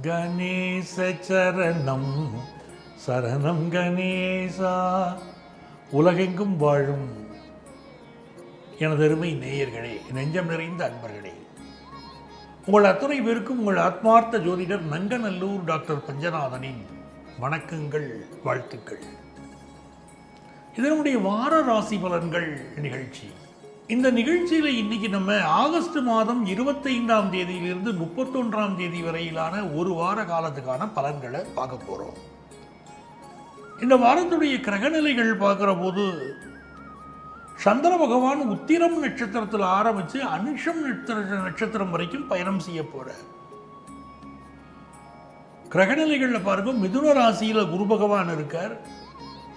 கணேச சரணம் சரணம் கணேசா. உலகெங்கும் வாழும் எனதருமை நேயர்களே, நெஞ்சம் நிறைந்த அன்பர்களே, உங்கள் அத்துணை பேருக்கும் உங்கள் ஆத்மார்த்த ஜோதிடர் நங்கநல்லூர் டாக்டர் பஞ்சநாதனின் வணக்கங்கள், வாழ்த்துக்கள். இதனுடைய வார ராசி பலன்கள் நிகழ்ச்சி. இந்த நிகழ்ச்சியில் இன்னைக்கு நம்ம ஆகஸ்ட் மாதம் 25ஆம் தேதியிலிருந்து 31ஆம் தேதி வரையிலான ஒரு வார காலத்துக்கான பலன்களை பார்க்க போகிறோம். இந்த வாரத்துடைய கிரகநிலைகள் பார்க்குற போது சந்திர பகவான் உத்திரம் நட்சத்திரத்தில் ஆரம்பித்து அனுஷம் நட்சத்திரம் வரைக்கும் பயணம் செய்ய போற கிரகநிலைகளில் பாருங்க. மிதுன ராசியில் குரு பகவான் இருக்கார்,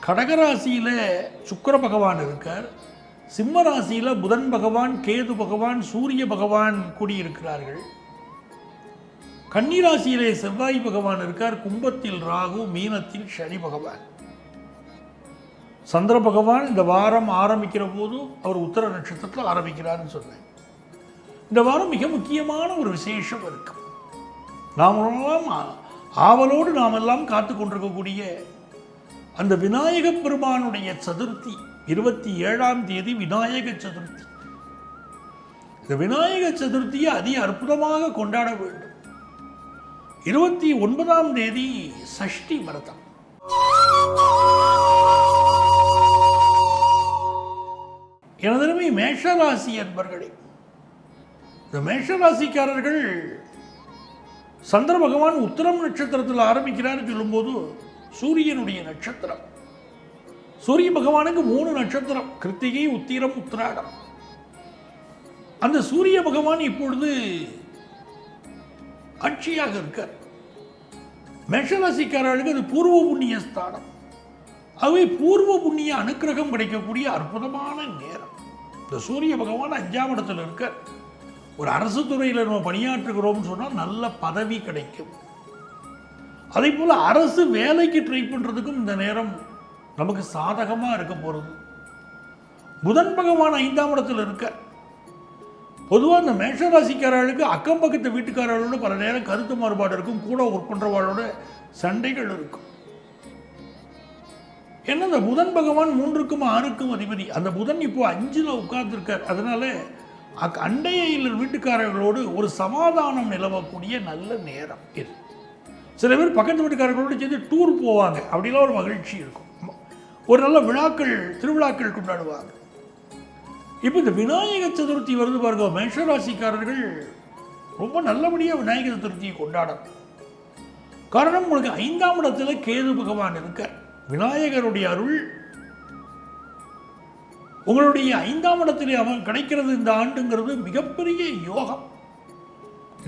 கடகராசியில் சுக்கிர பகவான் இருக்கார், சிம்ம ராசியில் புதன் பகவான், கேது பகவான், சூரிய பகவான் கூடியிருக்கிறார்கள். கன்னிராசியிலே செவ்வாய் பகவான் இருக்கார், கும்பத்தில் ராகு, மீனத்தில் சனி பகவான். சந்திர பகவான் இந்த வாரம் ஆரம்பிக்கிற போது அவர் உத்தர நட்சத்திரத்தில் ஆரம்பிக்கிறார்னு சொன்னேன். இந்த வாரம் மிக முக்கியமான ஒரு விசேஷம் இருக்கு. நாமெல்லாம் ஆவலோடு நாமெல்லாம் காத்து கொண்டிருக்கக்கூடிய அந்த விநாயக பெருமானுடைய சதுர்த்தி 27ஆம் தேதி விநாயக சதுர்த்தி. இந்த விநாயக சதுர்த்தியை அதி அற்புதமாக கொண்டாட வேண்டும். 29ஆம் தேதி சஷ்டி விரதம். எனதருமை மேஷராசி அன்பர்களே, இந்த மேஷராசிக்காரர்கள் சந்திர பகவான் உத்திரம் நட்சத்திரத்தில் ஆரம்பிக்கிறான்னு சொல்லும்போது சூரியனுடைய நட்சத்திரம். சூரிய பகவானுக்கு 3 நட்சத்திரம், கிருத்திகை, உத்திரம், உத்திராடம். அந்த சூரிய பகவான் இப்பொழுது ஆட்சியாக இருக்கார். மேஷராசிக்காரர்களுக்கு அது பூர்வ புண்ணிய ஸ்தானம். அவை பூர்வ புண்ணிய அனுக்கிரகம் கிடைக்கக்கூடிய அற்புதமான நேரம். இந்த சூரிய பகவான் 5ஆம் இடத்துல இருக்கார். ஒரு அரசு துறையில் நம்ம பணியாற்றுகிறோம்னு சொன்னால் நல்ல பதவி கிடைக்கும். அதே போல் அரசு வேலைக்கு ட்ரை பண்ணுறதுக்கும் இந்த நேரம் நமக்கு சாதகமாக இருக்க போகிறது. புதன் பகவான் 5ஆம் இடத்துல இருக்கார். பொதுவாக இந்த மேஷராசிக்காரர்களுக்கு அக்கம் பக்கத்து வீட்டுக்காரர்களோட பல நேரம் கருத்து மாறுபாடு இருக்கும், கூட ஒர்க் பண்ணுறவாளோட சண்டைகள் இருக்கும். ஏன்னா இந்த புதன் பகவான் 3க்கும் 6க்கும் அதிபதி. அந்த புதன் இப்போ 5ல் உட்கார்ந்துருக்கார். அதனால அண்டைய வீட்டுக்காரர்களோடு ஒரு சமாதானம் நிலவக்கூடிய நல்ல நேரம் இது. சில பேர் பக்கத்து வீட்டுக்காரர்களோடு சேர்ந்து டூர் போவாங்க, அப்படிலாம் ஒரு மகிழ்ச்சி இருக்கும். ஒரு நல்ல விழாக்கள், திருவிழாக்கள் கொண்டாடுவாங்க. இப்போ இந்த விநாயக சதுர்த்தி வருது பாருங்க. மேஷராசிக்காரர்கள் ரொம்ப நல்லபடியாக விநாயக சதுர்த்தியை கொண்டாடணும். காரணம், உங்களுக்கு 5ஆம் இடத்துல கேது பகவான் இருக்கார். விநாயகருடைய அருள் உங்களுடைய 5ஆம் இடத்திலே அவன் கிடைக்கிறது இந்த ஆண்டுங்கிறது மிகப்பெரிய யோகம்.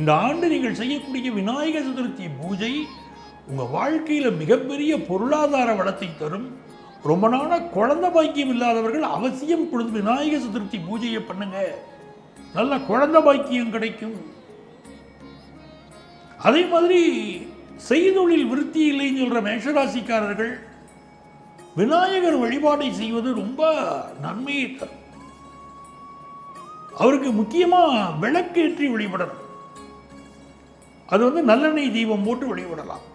இந்த ஆண்டு நீங்கள் செய்யக்கூடிய விநாயக சதுர்த்தி பூஜை உங்கள் வாழ்க்கையில் மிகப்பெரிய பொருளாதார வளத்தை தரும். ரொம்ப நாளாக குழந்தை பாக்கியம் இல்லாதவர்கள் அவசியம் பொழுது விநாயக சதுர்த்தி பூஜையை பண்ணுங்க, நல்ல குழந்தை பாக்கியம் கிடைக்கும். அதே மாதிரி செய்தொழில் விருத்தி இல்லைன்னு சொல்கிற மேஷராசிக்காரர்கள் விநாயகர் வழிபாடை செய்வது ரொம்ப நன்மையை தரும். அவருக்கு முக்கியமாக விளக்கேற்றி வழிபடணும். அது நல்லெண்ணெய் தீபம் போட்டு வழிபடலாம்.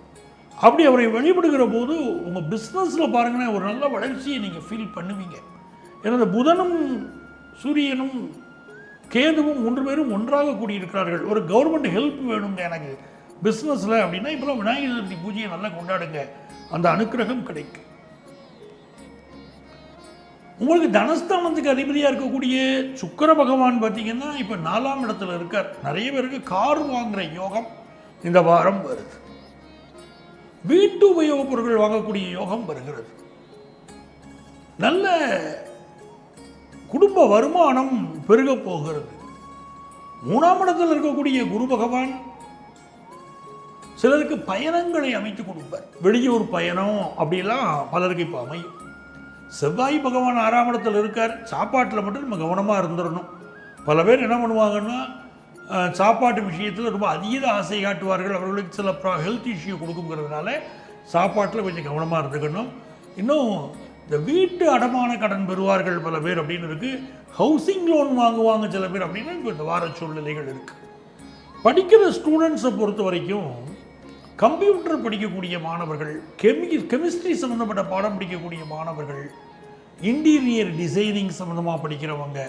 அப்படி அவரை வழிபடுகிற போது உங்கள் பிஸ்னஸில் பாருங்கன்னா ஒரு நல்ல வளர்ச்சியை நீங்கள் ஃபீல் பண்ணுவீங்க. ஏன்னா இந்த புதனும் சூரியனும் கேதுவும் 3 பேரும் ஒன்றாக கூடியிருக்கிறார்கள். ஒரு கவர்மெண்ட் ஹெல்ப் வேணுங்க எனக்கு பிஸ்னஸில் அப்படின்னா இப்போலாம் விநாயகர் சதுர்த்தி பூஜையை நல்லா கொண்டாடுங்க, அந்த அனுக்கிரகம் கிடைக்கும். உங்களுக்கு தனஸ்தானத்துக்கு அதிபதியாக இருக்கக்கூடிய சுக்கிர பகவான் பார்த்தீங்கன்னா இப்போ 4ஆம் இடத்துல இருக்கார். நிறைய பேருக்கு கார் வாங்குகிற யோகம் இந்த வாரம் வருது. வீட்டு உபயோகப் பொருட்கள் வாங்கக்கூடிய யோகம் வருகிறது. நல்ல குடும்ப வருமானம் பெருக போகிறது. 3ஆம் இடத்தில் இருக்கக்கூடிய குரு பகவான் சிலருக்கு பயணங்களை அமைத்து கொடுப்பார். வெளியூர் பயணம் அப்படிலாம் பலருக்கு இப்போ அமையும். செவ்வாய் பகவான் 6ஆம் இடத்தில் இருக்கார். சாப்பாட்டில் மட்டும் நம்ம கவனமாக இருந்துடணும். பல பேர் என்ன பண்ணுவாங்கன்னா சாப்பாட்டு விஷயத்தில் ரொம்ப அதீத ஆசை காட்டுவார்கள். அவர்களுக்கு சில ஹெல்த் இஷ்யூ கொடுக்குங்கிறதுனால சாப்பாட்டில் கொஞ்சம் கவனமாக இருந்துக்கணும். இன்னும் இந்த வீட்டு அடமான கடன் பெறுவார்கள் பல பேர் அப்படின்னு இருக்குது. ஹவுசிங் லோன் வாங்குவாங்க சில பேர் அப்படின்னு இப்போ இந்த வார சூழ்நிலைகள் இருக்குது. படிக்கிற ஸ்டூடெண்ட்ஸை பொறுத்த வரைக்கும் கம்ப்யூட்டர் படிக்கக்கூடிய மாணவர்கள், கெமிஸ்ட்ரி சம்மந்தப்பட்ட பாடம் படிக்கக்கூடிய மாணவர்கள், இன்டீரியர் டிசைனிங் சம்மந்தமாக படிக்கிறவங்க,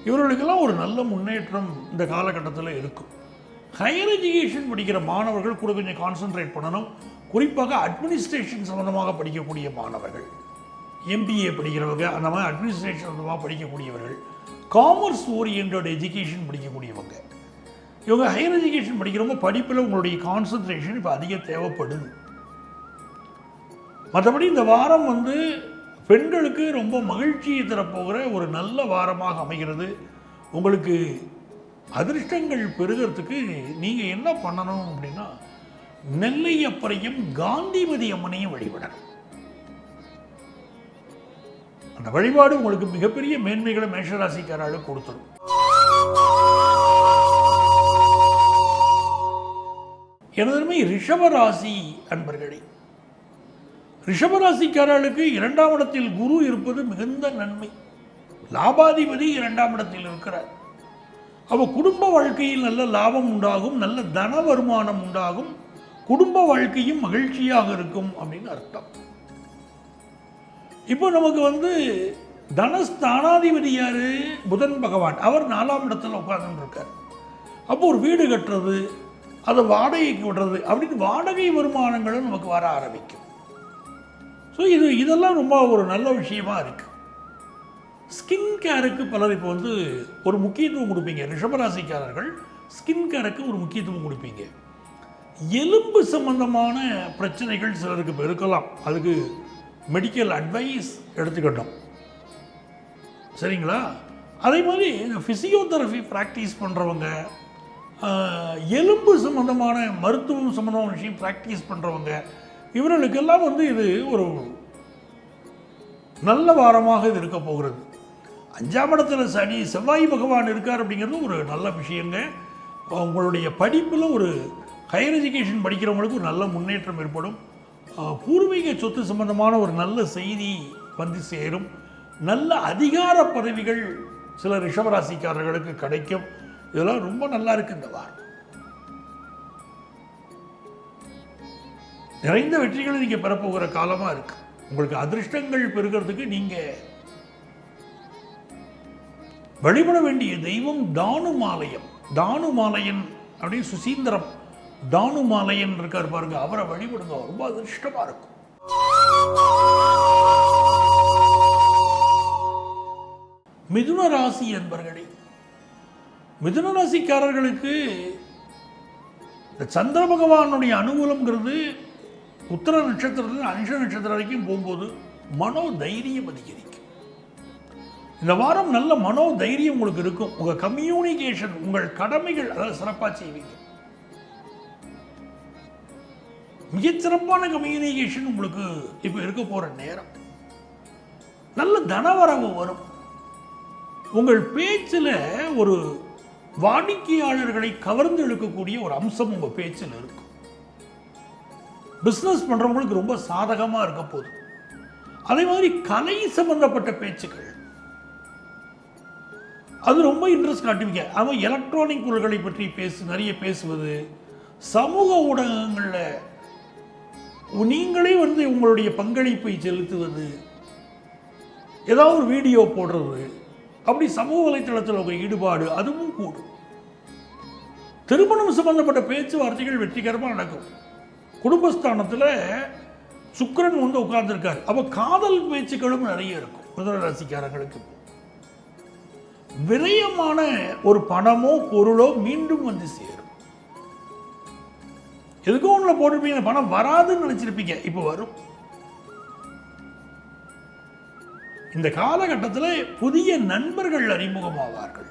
இவர்களுக்கெல்லாம் ஒரு நல்ல முன்னேற்றம் இந்த காலகட்டத்தில் இருக்கும். ஹையர் எஜுகேஷன் படிக்கிற மாணவர்கள் கூட கொஞ்சம் கான்சன்ட்ரேட் பண்ணணும். குறிப்பாக அட்மினிஸ்ட்ரேஷன் சம்மந்தமாக படிக்கக்கூடிய மாணவர்கள், எம்பிஏ படிக்கிறவங்க, அந்த மாதிரி அட்மினிஸ்ட்ரேஷன் சம்மந்தமாக படிக்கக்கூடியவர்கள், காமர்ஸ் ஓரியன்ட் எஜுகேஷன் படிக்கக்கூடியவங்க, இவங்க ஹையர் எஜுகேஷன் படிக்கிறவங்க படிப்பில் உங்களுடைய கான்சன்ட்ரேஷன் இப்போ அதிகம் தேவைப்படுது. மற்றபடி இந்த வாரம் பெண்களுக்கு ரொம்ப மகிழ்ச்சியை தரப்போகிற ஒரு நல்ல வாரமாக அமைகிறது. உங்களுக்கு அதிர்ஷ்டங்கள் பெருகிறதுக்கு நீங்கள் என்ன பண்ணணும் அப்படின்னா, நெல்லையப்பரையும் காந்திமதி அம்மனையும் வழிபடணும். அந்த வழிபாடு உங்களுக்கு மிகப்பெரிய மேன்மைகளை மேஷராசிக்காரர்களுக்கு கொடுத்துடும். எனதுமே ரிஷபராசி அன்பர்களே, ரிஷபராசிக்காரர்களுக்கு 2ஆம் இடத்தில் குரு இருப்பது மிகுந்த நன்மை. லாபாதிபதி 2ஆம் இடத்தில் இருக்கிறார். அப்போ குடும்ப வாழ்க்கையில் நல்ல லாபம் உண்டாகும், நல்ல தன வருமானம் உண்டாகும், குடும்ப வாழ்க்கையும் மகிழ்ச்சியாக இருக்கும் அப்படின்னு அர்த்தம். இப்போ நமக்கு தனஸ்தானாதிபதி யாரு? புதன் பகவான். அவர் 4ஆம் இடத்துல உட்கார்ந்து இருக்கார். அப்போ ஒரு வீடு கட்டுறது, அதை வாடகைக்கு விடுறது அப்படின்னு வாடகை வருமானங்களும் நமக்கு வர ஆரம்பிக்கும். ஸோ இதெல்லாம் ரொம்ப ஒரு நல்ல விஷயமா இருக்கு. ஸ்கின் கேருக்கு பலர் இப்போ ஒரு முக்கியத்துவம் கொடுப்பீங்க. ரிஷபராசிக்காரர்கள் ஸ்கின் கேருக்கு ஒரு முக்கியத்துவம் கொடுப்பீங்க. எலும்பு சம்பந்தமான பிரச்சனைகள் சிலருக்கு இப்போ இருக்கலாம். அதுக்கு மெடிக்கல் அட்வைஸ் எடுத்துக்கிட்டோம், சரிங்களா? அதே மாதிரி ஃபிசியோதெரபி ப்ராக்டிஸ் பண்ணுறவங்க, எலும்பு சம்பந்தமான மருத்துவம் சம்பந்தமான விஷயம் ப்ராக்டிஸ் பண்ணுறவங்க, இவர்களுக்கெல்லாம் இது ஒரு நல்ல வாரமாக இது இருக்க போகிறது. 5ஆம் இடத்துல சனி செவ்வாய் பகவான் இருக்கார் அப்படிங்கிறது ஒரு நல்ல விஷயங்க. உங்களுடைய படிப்பில் ஒரு ஹையர் எஜுகேஷன் படிக்கிறவங்களுக்கு ஒரு நல்ல முன்னேற்றம் ஏற்படும். பூர்வீக சொத்து சம்பந்தமான ஒரு நல்ல செய்தி சேரும். நல்ல அதிகார பதவிகள் சில ரிஷபராசிக்காரர்களுக்கு கிடைக்கும். இதெல்லாம் ரொம்ப நல்லா இருக்கு. இந்த வாரம் நிறைந்த வெற்றிகளை நீங்கள் பெறப்போகிற காலமாக இருக்கு. உங்களுக்கு அதிர்ஷ்டங்கள் பெறுகிறதுக்கு நீங்கள் வழிபட வேண்டிய தெய்வம் தானுமாலயம். தானுமாலயன் அப்படின்னு சுசீந்திரம் தானுமாலயன் இருக்கார் பாருங்க, அவரை வழிபடுங்க, ரொம்ப அதிர்ஷ்டமா இருக்கும். மிதுன ராசி என்பர்களே, மிதுன ராசிக்காரர்களுக்கு இந்த சந்திர பகவானுடைய அனுகூலம்ங்கிறது உத்தர நட்சத்திரத்தில் அனிஷ நட்சத்திரம் வரைக்கும் போகும்போது மனோ தைரியம் அதிகரிக்கும். இந்த வாரம் நல்ல மனோ தைரியம் உங்களுக்கு இருக்கும். உங்கள் கம்யூனிகேஷன், உங்கள் கடமைகள் அதாவது சிறப்பாக செய்வீங்க. மிகச்சிறப்பான கம்யூனிகேஷன் உங்களுக்கு இப்போ இருக்க போகிற நேரம். நல்ல தனவரவு வரும். உங்கள் பேச்சில் ஒரு வாடிக்கையாளர்களை கவர்ந்து இழுக்கக்கூடிய ஒரு அம்சம் உங்கள் பேச்சில் இருக்கும். பிஸ்னஸ் பண்ணுறவங்களுக்கு ரொம்ப சாதகமாக இருக்க போகுது. அதே மாதிரி கலை சம்பந்தப்பட்ட பேச்சுக்கள் அது ரொம்ப இன்ட்ரெஸ்ட் காட்டுவீங்க. அவன் எலக்ட்ரானிக் பொருட்களை பற்றி நிறைய பேசுவது, சமூக ஊடகங்களில் நீங்களே உங்களுடைய பங்களிப்பை செலுத்துவது, ஏதாவது ஒரு வீடியோ போடுறது, அப்படி சமூக வலைத்தளத்தில் உங்கள் ஈடுபாடு அதுவும் கூடும். திருமணம் சம்பந்தப்பட்ட பேச்சுவார்த்தைகள் வெற்றிகரமாக நடக்கும். குடும்பஸ்தானத்தில் சுக்கிரன் உட்கார்ந்துருக்கார். அப்போ காதல் பேச்சுக்களும் நிறைய இருக்கும். மிதுன ராசிக்காரங்களுக்கு விரயமான ஒரு பணமோ பொருளோ மீண்டும் சேரும். எதுக்கும் ஒன்றுல போட்டிருப்பீங்க, பணம் வராதுன்னு நினைச்சிருப்பீங்க, இப்போ வரும். இந்த காலகட்டத்தில் புதிய நண்பர்கள் அறிமுகமாவார்கள்.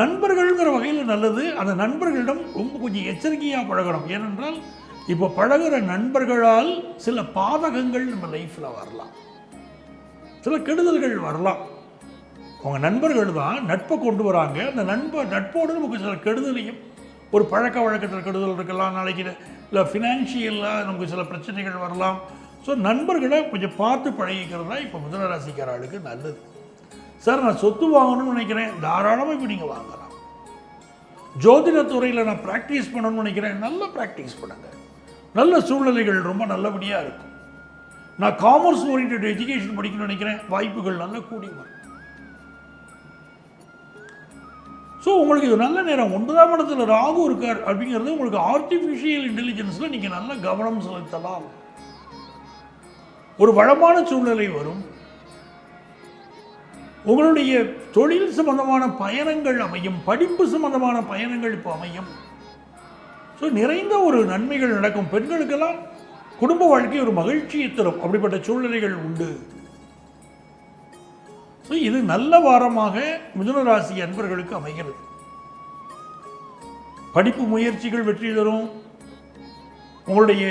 நண்பர்கள்ங்கிற வகையில் நல்லது. அந்த நண்பர்களிடம் ரொம்ப கொஞ்சம் எச்சரிக்கையாக பழகணும். ஏனென்றால் இப்போ பழகிற நண்பர்களால் சில பாதகங்கள் நம்ம லைஃப்பில் வரலாம், சில கெடுதல்கள் வரலாம். அவங்க நண்பர்கள் தான் நட்பை கொண்டு வராங்க. அந்த நட்போடு நமக்கு சில கெடுதலையும், ஒரு பழக்க வழக்கத்தில் கெடுதல் இருக்கலாம், நாளைக்கு இல்லை ஃபினான்ஷியலாக நமக்கு சில பிரச்சனைகள் வரலாம். ஸோ நண்பர்களை கொஞ்சம் பார்த்து பழகிக்கிறது தான் இப்போ மிதுன ராசிக்காரர்களுக்கு நல்லது. சார் நான் சொத்து வாங்கணும்னு நினைக்கிறேன், தாராளமாக இப்போ நீங்கள் வாங்கலாம். ஜோதிட துறையில் நான் ப்ராக்டிஸ் பண்ணணும்னு நினைக்கிறேன், நல்லா ப்ராக்டிஸ் பண்ணுங்க. நல்ல சூழ்நிலைகள் ரொம்ப நல்லபடியாக இருக்கும். நான் காமர்ஸ் ஓரியன்ட் எஜுகேஷன் படிக்கணும்னு நினைக்கிறேன், வாய்ப்புகள் நல்லா கூடி வரும். ஸோ உங்களுக்கு இது நல்ல நேரம். 9ஆம் இடத்துல ராகு இருக்கார் அப்படிங்கிறது உங்களுக்கு ஆர்டிஃபிஷியல் இன்டெலிஜென்ஸில் நீங்கள் நல்ல கவனம் செலுத்தலாம். ஒரு வளமான சூழ்நிலை வரும். உங்களுடைய தொழில் சம்பந்தமான பயணங்கள் அமையும், படிப்பு சம்பந்தமான பயணங்கள் இப்போ அமையும். ஸோ நிறைந்த ஒரு நன்மைகள் நடக்கும். பெண்களுக்கெல்லாம் குடும்ப வாழ்க்கை ஒரு மகிழ்ச்சியை தரும். அப்படிப்பட்ட சூழ்நிலைகள் உண்டு. ஸோ இது நல்ல வாரமாக மிதுன ராசி அன்பர்களுக்கு அமைகிறது. படிப்பு முயற்சிகள் வெற்றி தரும். உங்களுடைய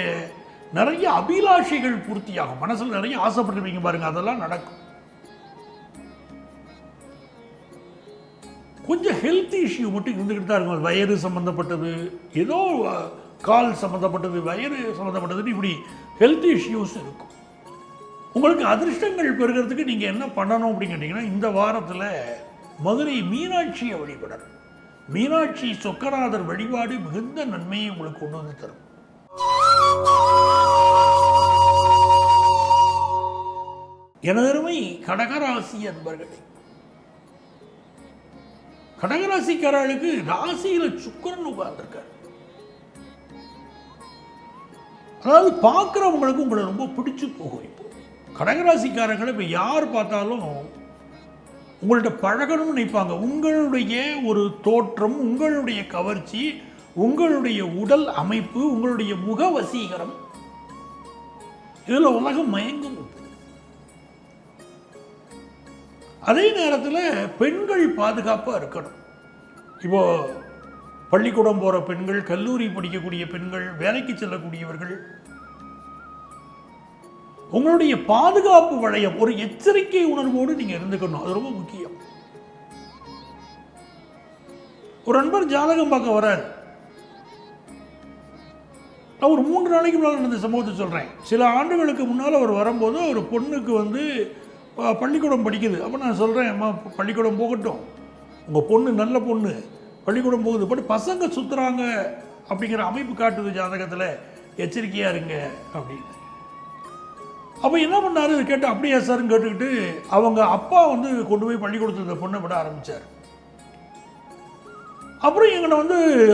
நிறைய அபிலாஷைகள் பூர்த்தியாகும். மனசில் நிறைய ஆசைப்பட்டுருப்பீங்க பாருங்க, அதெல்லாம் நடக்கும். கொஞ்சம் ஹெல்த் இஷ்யூ மட்டும் இருந்துக்கிட்டு தான் இருக்கும். வயிறு சம்மந்தப்பட்டது, ஏதோ கால் சம்மந்தப்பட்டது, வயிறு சம்மந்தப்பட்டது, இப்படி ஹெல்த் இஷ்யூஸ் இருக்கும். உங்களுக்கு அதிர்ஷ்டங்கள் பெறுகிறதுக்கு நீங்கள் என்ன பண்ணணும் அப்படின்னு கேட்டிங்கன்னா, இந்த வாரத்தில் மதுரை மீனாட்சியை வழிபடணும். மீனாட்சி சொக்கநாதர் வழிபாடு மிகுந்த நன்மையை உங்களுக்கு கொண்டு வந்து தரும். எனதருமை கடகராசி அன்பர்களே, கடகராசிக்காரர்களுக்கு ராசியில சுக்கிரன் உட்கார்ந்திருக்கார். அதாவது பார்க்குறவங்களுக்கு உங்களை ரொம்ப பிடிச்சு போகும். இப்போ கடகராசிக்காரர்களை இப்போ யார் பார்த்தாலும் உங்கள்கிட்ட பழகணும்னு நினைப்பாங்க. உங்களுடைய ஒரு தோற்றம், உங்களுடைய கவர்ச்சி, உங்களுடைய உடல் அமைப்பு, உங்களுடைய முக வசீகரம், இதில் உலகம் மயங்கும். அதே நேரத்தில் பெண்கள் பாதுகாப்பாக இருக்கணும். இப்போ பள்ளிக்கூடம் போகிற பெண்கள், கல்லூரி படிக்கக்கூடிய பெண்கள், வேலைக்கு செல்லக்கூடியவர்கள், உங்களுடைய பாதுகாப்பு வளையம் ஒரு எச்சரிக்கை உணர்வோடு நீங்கள் இருந்துக்கணும். அது ரொம்ப முக்கியம். ஒரு நண்பர் ஜாதகம் பார்க்க வர்றார். நான் ஒரு 3 நாளைக்கு முன்னால் நடந்த சம்பவத்தை சொல்கிறேன். சில ஆண்டுகளுக்கு முன்னால் அவர் வரும்போது ஒரு பொண்ணுக்கு பள்ளிக்கூடம் படிக்குது. அப்போ நான் சொல்கிறேன், அம்மா பள்ளிக்கூடம் போகட்டும், உங்கள் பொண்ணு நல்ல பொண்ணு, பள்ளிக்கூடம் போகுது, பட் பசங்க சுற்றுறாங்க அப்படிங்கிற அமைப்பு காட்டுது ஜாதகத்தில், எச்சரிக்கையாக இருங்க அப்படின்னு. அப்போ என்ன பண்ணார் கேட்டு, அப்படியா சார்ன்னு கேட்டுக்கிட்டு அவங்க அப்பா கொண்டு போய் பள்ளிக்கூடத்தில் இந்த பொண்ணை விட ஆரம்பித்தார். அப்புறம் எங்களை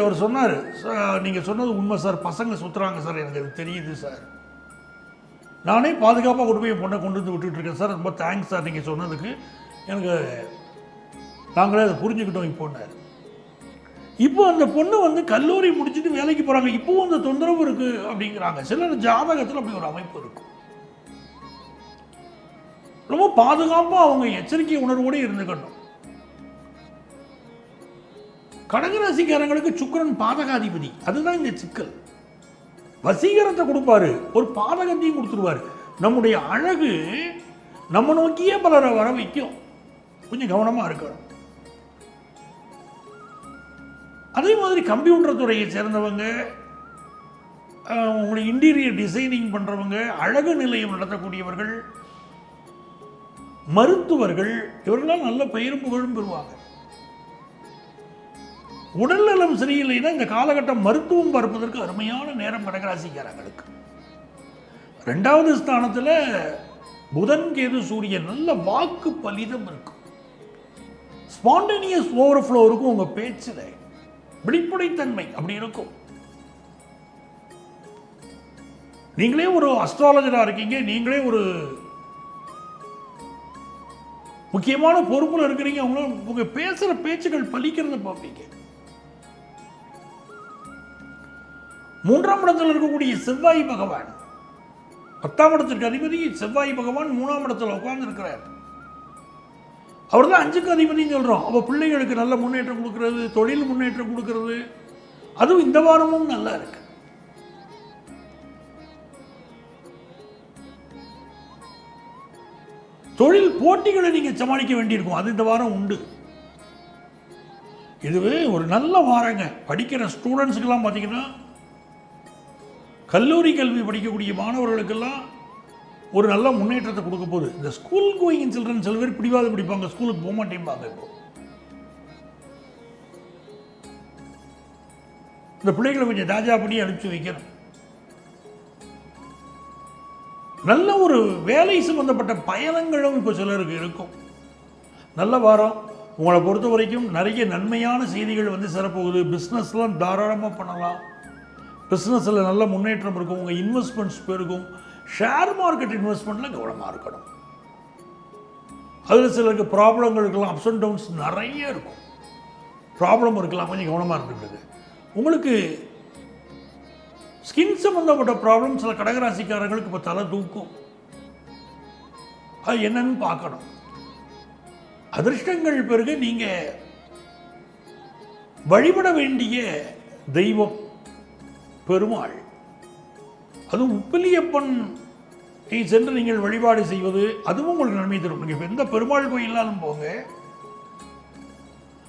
அவர் சொன்னார், நீங்கள் சொன்னது உண்மை சார், பசங்க சுற்றுறாங்க சார், எனக்கு அது தெரியுது சார், நானே பாதுகாப்பாக கொண்டு போய் என் பொண்ணை கொண்டு வந்து விட்டுட்டுருக்கேன் சார், ரொம்ப தேங்க்ஸ் சார் நீங்கள் சொன்னதுக்கு, எனக்கு நாங்களே அதை புரிஞ்சுக்கிட்டோம் இப்போன்னார். இப்போ அந்த பொண்ணு கல்லூரி முடிச்சுட்டு வேலைக்கு போகிறாங்க. இப்போவும் அந்த தொந்தரவு இருக்குது அப்படிங்கிறாங்க. சிலர் ஜாதகத்தில் அப்படி ஒரு அமைப்பு இருக்கும். ரொம்ப பாதுகாப்பாக அவங்க எச்சரிக்கை உணர்வோடு இருந்துக்கணும். கடகராசிக்காரங்களுக்கு சுக்கிரன் பாதகாதிபதி. அதுதான் இந்த சிக்கல். வசீகரத்தை கொடுப்பாரு, ஒரு பாதகத்தையும் கொடுத்துருவாரு. நம்முடைய அழகு நம்ம நோக்கியே பலரை வர வைக்கும். கொஞ்சம் கவனமாக இருக்கணும். அதே மாதிரி கம்ப்யூட்டர் துறையை சேர்ந்தவங்க, உங்களுடைய இன்டீரியர் டிசைனிங் பண்ணுறவங்க, அழகு நிலையம் நடத்தக்கூடியவர்கள், மருத்துவர்கள், இவர்களாம் நல்ல பெயரும் புகழும் பெறுவாங்க. உடல்நலம் சரியில்லைன்னா இந்த காலகட்டம் மருத்துவம் பார்ப்பதற்கு அருமையான நேரம் கடகராசிக்காரங்களுக்கு. 2வது ஸ்தானத்தில் புதன், கேது, சூரியன், நல்ல வாக்கு பலிதம் இருக்கும். ஸ்பான்டேனியஸ் ஓவர்ஃப்ளோ இருக்கும். உங்கள் பேச்சில் வெளிப்படைத்தன்மை அப்படி இருக்கும். நீங்களே ஒரு அஸ்ட்ராலஜராக இருக்கீங்க, நீங்களே ஒரு முக்கியமான பொறுப்பில் இருக்கிறீங்க, உங்கள் பேசுகிற பேச்சுகள் பலிக்கிறத பார்ப்பீங்க. 3ஆம் இடத்தில் இருக்கக்கூடிய செவ்வாய் பகவான், 10ஆம் இடத்திற்கு அதிபதி செவ்வாய் பகவான் 3ஆம் இடத்துல உட்கார்ந்து இருக்கிறார். அவர் தான் 5க்கு அதிபதினு சொல்கிறோம். அப்போ பிள்ளைகளுக்கு நல்ல முன்னேற்றம் கொடுக்கறது, தொழில் முன்னேற்றம் கொடுக்கறது, அதுவும் இந்த வாரமும் நல்லா இருக்கு. தொழில் போட்டிகளை நீங்கள் சமாளிக்க வேண்டியிருக்கும். அது இந்த வாரம் உண்டு. இதுவே ஒரு நல்ல வாரங்க. படிக்கிற ஸ்டூடெண்ட்ஸுக்கெல்லாம் பார்த்தீங்கன்னா, கல்லூரி கல்வி படிக்கக்கூடிய மாணவர்களுக்கெல்லாம் ஒரு நல்ல முன்னேற்றத்தை கொடுக்க போகுது. இந்த ஸ்கூல் கோயிங் சில்ட்ரன் சில பேர் பிடிவாத பிடிப்பாங்க, ஸ்கூலுக்கு போக மாட்டேம்பாங்க. இப்போ இந்த பிள்ளைகளை கொஞ்சம் தாஜா பண்ணி அனுப்பிச்சு வைக்கணும். நல்ல ஒரு வேலை சம்பந்தப்பட்ட பயணங்களும் இப்போ சிலருக்கு இருக்கும். நல்ல வாரம் உங்களை பொறுத்த வரைக்கும் நிறைய நன்மையான செய்திகள் வந்து சிறப்போகுது. பிஸ்னஸ்லாம் தாராளமாக பண்ணலாம். பிஸ்னஸில் நல்ல முன்னேற்றம் இருக்கும். உங்கள் இன்வெஸ்ட்மெண்ட்ஸ் பெருகும். ஷேர் மார்க்கெட் இன்வெஸ்ட்மெண்ட்டில் கவனமாக இருக்கணும். அதில் சிலருக்கு ப்ராப்ளங்கள் இருக்கலாம். அப்ஸ் அண்ட் டவுன்ஸ் நிறைய இருக்கும். ப்ராப்ளம் இருக்கலாம், கொஞ்சம் கவனமாக இருந்துக்கிறது. உங்களுக்கு ஸ்கின் சம்பந்தப்பட்ட ப்ராப்ளம் சில கடகராசிக்காரங்களுக்கு இப்போ தலை தூக்கும். அது என்னன்னு பார்க்கணும். அதிர்ஷ்டங்கள் பிறகு நீங்கள் வழிபட வேண்டிய தெய்வம் பெருமாள். அதுவும் உப்பிலியப்பன் சென்று நீங்கள் வழிபாடு செய்வது அதுவும் உங்களுக்கு நன்மை தரும். நீங்கள் எந்த பெருமாள் கோயிலாலும் போங்க.